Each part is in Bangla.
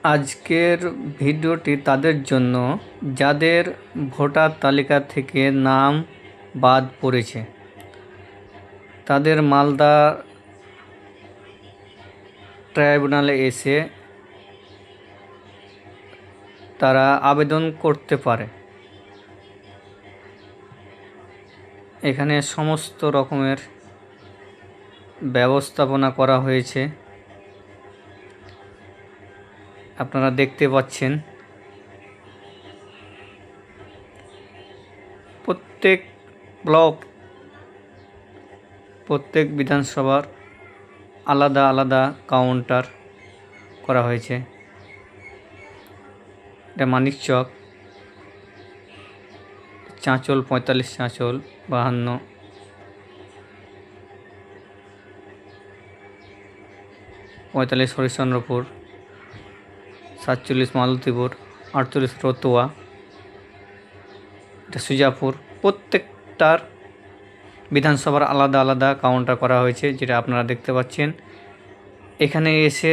আজকের ভিডিওটি তাদের জন্য যাদের ভোটার তালিকা থেকে নাম বাদ পড়েছে। তাদের মালদা ট্রাইব্যুনালে এসে তারা আবেদন করতে পারে। এখানে সমস্ত রকমের ব্যবস্থাপনা করা হয়েছে, আপনারা দেখতে পাচ্ছেন। প্রত্যেক ব্লক, প্রত্যেক বিধানসভার আলাদা আলাদা কাউন্টার করা হয়েছে। এটা মানিকচক, চাঁচল 45, চাঁচল 52, 45 হরিশ্চন্দ্রপুর, 47 মালতীপুর, 48 রতুয়া, এটা সুজাপুর। প্রত্যেকটার বিধানসভার আলাদা আলাদা কাউন্টার করা হয়েছে, যেটা আপনারা দেখতে পাচ্ছেন। এখানে এসে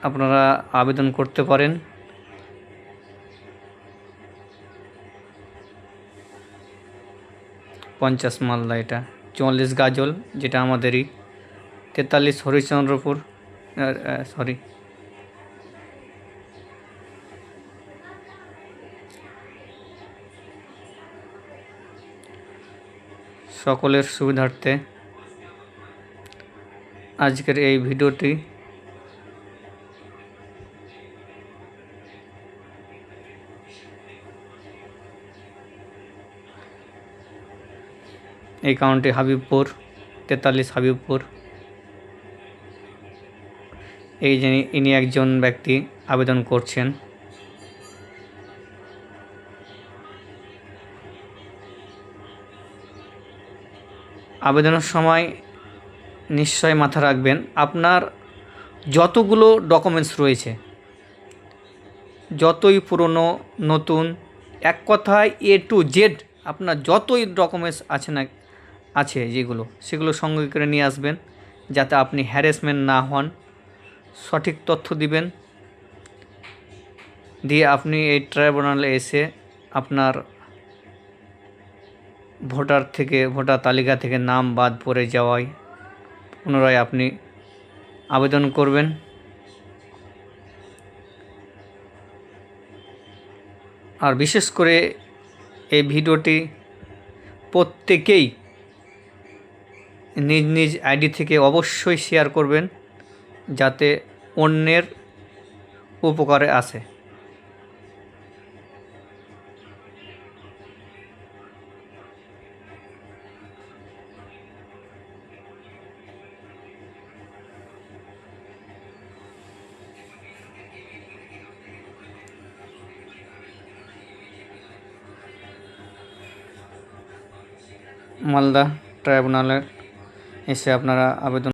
আপনারা আবেদন করতে পারেন। পঞ্চাশ মালদা, এটা 44 গাজল, যেটা আমাদেরই, 43 হরিশ্চন্দ্রপুর, সকলের সুবিধার্থে আজকের এই ভিডিওটি। এই কাউন্টি হাবিবপুর, 43 হাবিবপুর। এই যে ইনি একজন ব্যক্তি আবেদন করছেন। আবেদনের সময় নিশ্চয় মাথা রাখবেন, আপনার যতগুলো ডকুমেন্টস রয়েছে, যতই পুরনো নতুন, এক কথায় A to Z আপনার যতই ডকুমেন্টস আছে যেগুলো, সেগুলো সঙ্গে করে নিয়ে আসবেন, যাতে আপনি হ্যারাসমেন্ট না হন। সঠিক তথ্য দিবেন, দিয়ে আপনি এই ট্রাইব্যুনালে এসে আপনার ভোটার তালিকা থেকে নাম বাদ পড়ে যাওয়ায় পুনরায় আপনি আবেদন করবেন। আর বিশেষ করে এই ভিডিওটি প্রত্যেকেই নিজ নিজ আইডি থেকে অবশ্যই শেয়ার করবেন, যাতে অন্যের উপকারে আসে। মালদা ট্রাইব্যুনালের এসে আপনারা আবেদন